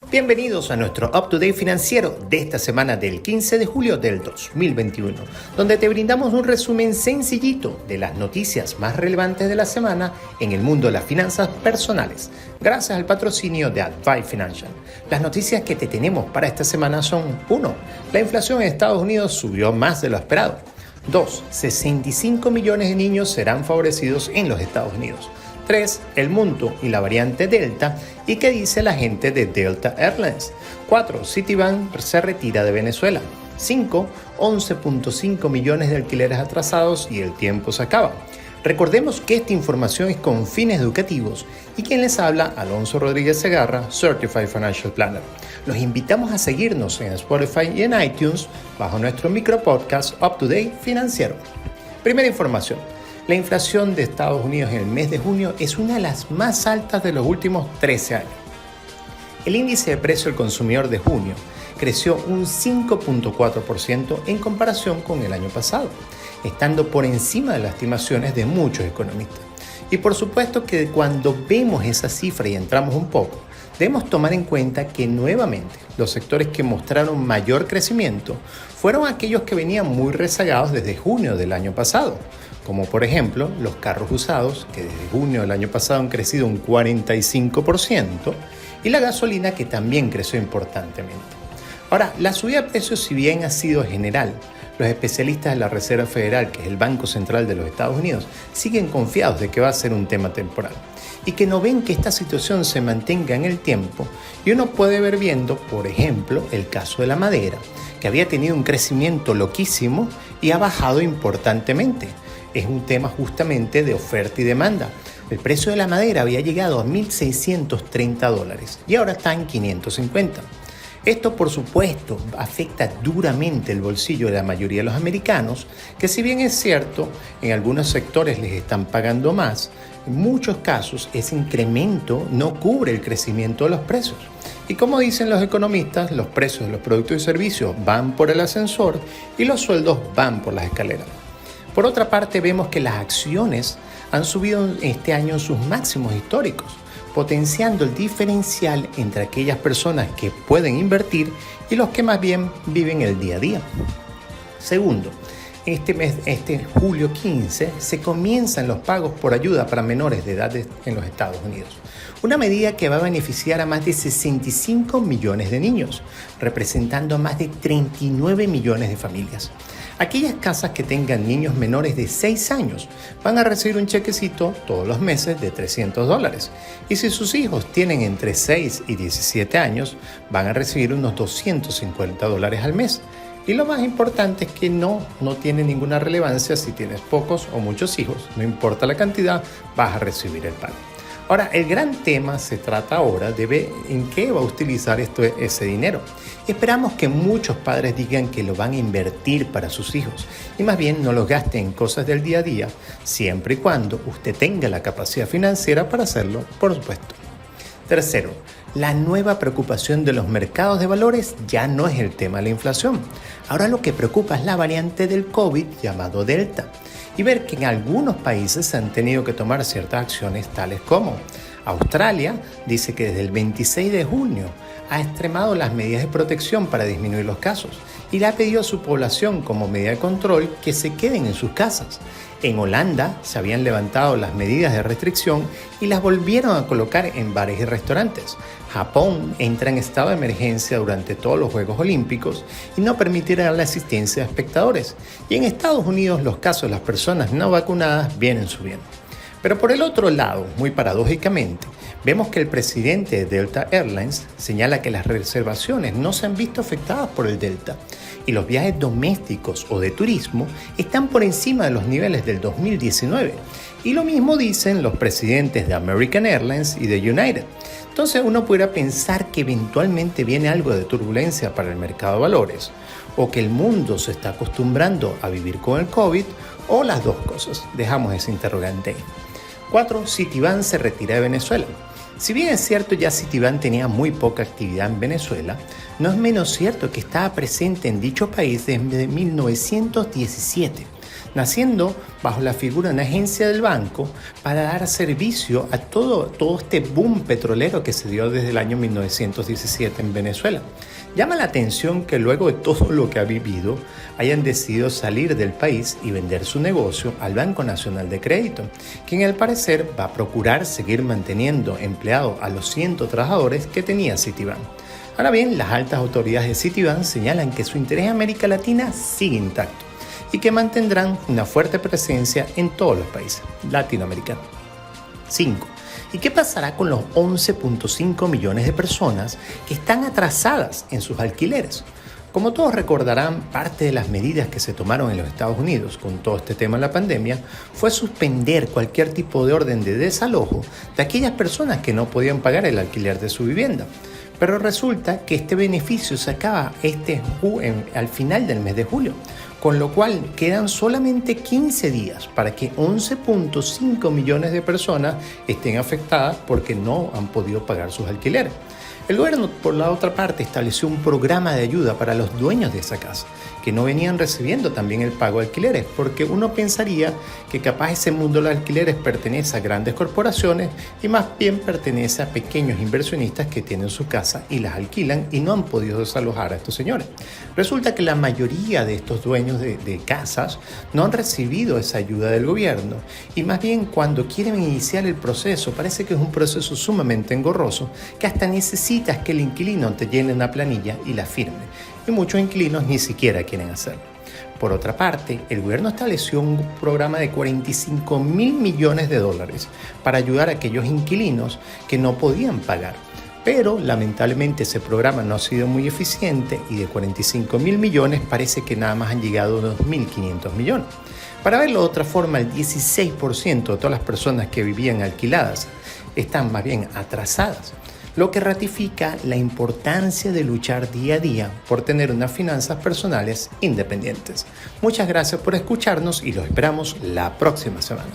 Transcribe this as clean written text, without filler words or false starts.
Bienvenidos a nuestro Up to Date financiero de esta semana del 15 de julio del 2021, donde te brindamos un resumen sencillito de las noticias más relevantes de la semana en el mundo de las finanzas personales, gracias al patrocinio de Advice Financial. Las noticias que te tenemos para esta semana son: 1. La inflación en Estados Unidos subió más de lo esperado. 2. 65 millones de niños serán favorecidos en los Estados Unidos. 3. El mundo y la variante Delta y qué dice la gente de Delta Airlines. 4. Citibank se retira de Venezuela. 5. 11.5 millones de alquileres atrasados y el tiempo se acaba. Recordemos que esta información es con fines educativos y quien les habla, Alonso Rodríguez Segarra, Certified Financial Planner. Los invitamos a seguirnos en Spotify y en iTunes bajo nuestro micropodcast Up to Date Financiero. Primera información. La inflación de Estados Unidos en el mes de junio es una de las más altas de los últimos 13 años. El índice de precio del consumidor de junio creció un 5.4% en comparación con el año pasado, estando por encima de las estimaciones de muchos economistas. Y por supuesto que cuando vemos esa cifra y entramos un poco, debemos tomar en cuenta que nuevamente los sectores que mostraron mayor crecimiento fueron aquellos que venían muy rezagados desde junio del año pasado, como por ejemplo los carros usados, que desde junio del año pasado han crecido un 45%, y la gasolina, que también creció importantemente. Ahora, la subida de precios, si bien ha sido general, los especialistas de la Reserva Federal, que es el Banco Central de los Estados Unidos, siguen confiados de que va a ser un tema temporal y que no ven que esta situación se mantenga en el tiempo, y uno puede ver viendo, por ejemplo, el caso de la madera, que había tenido un crecimiento loquísimo y ha bajado importantemente. Es un tema justamente de oferta y demanda. El precio de la madera había llegado a $1,630 y ahora está en $550. Esto, por supuesto, afecta duramente el bolsillo de la mayoría de los americanos, que si bien es cierto, en algunos sectores les están pagando más, en muchos casos ese incremento no cubre el crecimiento de los precios. Y como dicen los economistas, los precios de los productos y servicios van por el ascensor y los sueldos van por las escaleras. Por otra parte, vemos que las acciones han subido este año en sus máximos históricos, potenciando el diferencial entre aquellas personas que pueden invertir y los que más bien viven el día a día. Segundo, este julio 15 se comienzan los pagos por ayuda para menores de edad en los Estados Unidos. Una medida que va a beneficiar a más de 65 millones de niños, representando a más de 39 millones de familias. Aquellas casas que tengan niños menores de 6 años van a recibir un chequecito todos los meses de $300. Y si sus hijos tienen entre 6 y 17 años, van a recibir unos $250 al mes. Y lo más importante es que no tiene ninguna relevancia si tienes pocos o muchos hijos. No importa la cantidad, vas a recibir el pago. Ahora, el gran tema se trata ahora de en qué va a utilizar ese dinero. Esperamos que muchos padres digan que lo van a invertir para sus hijos y más bien no los gasten en cosas del día a día, siempre y cuando usted tenga la capacidad financiera para hacerlo, por supuesto. Tercero, la nueva preocupación de los mercados de valores ya no es el tema de la inflación. Ahora lo que preocupa es la variante del COVID llamado Delta, y ver que en algunos países se han tenido que tomar ciertas acciones tales como Australia dice que desde el 26 de junio ha extremado las medidas de protección para disminuir los casos y le ha pedido a su población como medida de control que se queden en sus casas. En Holanda se habían levantado las medidas de restricción y las volvieron a colocar en bares y restaurantes. Japón entra en estado de emergencia durante todos los Juegos Olímpicos y no permitirá la asistencia de espectadores. Y en Estados Unidos los casos de las personas no vacunadas vienen subiendo. Pero por el otro lado, muy paradójicamente, vemos que el presidente de Delta Airlines señala que las reservaciones no se han visto afectadas por el Delta y los viajes domésticos o de turismo están por encima de los niveles del 2019. Y lo mismo dicen los presidentes de American Airlines y de United. Entonces uno pudiera pensar que eventualmente viene algo de turbulencia para el mercado de valores, o que el mundo se está acostumbrando a vivir con el COVID, o las dos cosas. Dejamos ese interrogante ahí. 4. Citibank se retira de Venezuela. Si bien es cierto ya Citibank tenía muy poca actividad en Venezuela, no es menos cierto que estaba presente en dicho país desde 1917. naciendo bajo la figura de una agencia del banco para dar servicio a todo este boom petrolero que se dio desde el año 1917 en Venezuela. Llama la atención que luego de todo lo que ha vivido, hayan decidido salir del país y vender su negocio al Banco Nacional de Crédito, quien al parecer va a procurar seguir manteniendo empleados a los 100 trabajadores que tenía Citibank. Ahora bien, las altas autoridades de Citibank señalan que su interés en América Latina sigue intacto y que mantendrán una fuerte presencia en todos los países latinoamericanos. 5. ¿Y qué pasará con los 11.5 millones de personas que están atrasadas en sus alquileres? Como todos recordarán, parte de las medidas que se tomaron en los Estados Unidos con todo este tema de la pandemia fue suspender cualquier tipo de orden de desalojo de aquellas personas que no podían pagar el alquiler de su vivienda. Pero resulta que este beneficio se acaba al final del mes de julio, con lo cual quedan solamente 15 días para que 11.5 millones de personas estén afectadas porque no han podido pagar sus alquileres. El gobierno, por la otra parte, estableció un programa de ayuda para los dueños de esa casa, que no venían recibiendo también el pago de alquileres, porque uno pensaría que capaz ese mundo de los alquileres pertenece a grandes corporaciones y más bien pertenece a pequeños inversionistas que tienen su casa y las alquilan y no han podido desalojar a estos señores. Resulta que la mayoría de estos dueños de casas no han recibido esa ayuda del gobierno y más bien cuando quieren iniciar el proceso, parece que es un proceso sumamente engorroso que hasta necesitas que el inquilino te llene una planilla y la firme, y muchos inquilinos ni siquiera quieren hacerlo. Por otra parte, el gobierno estableció un programa de 45.000 millones de dólares para ayudar a aquellos inquilinos que no podían pagar. Pero lamentablemente ese programa no ha sido muy eficiente y de 45.000 millones parece que nada más han llegado a 2.500 millones. Para verlo de otra forma, el 16% de todas las personas que vivían alquiladas están más bien atrasadas, lo que ratifica la importancia de luchar día a día por tener unas finanzas personales independientes. Muchas gracias por escucharnos y los esperamos la próxima semana.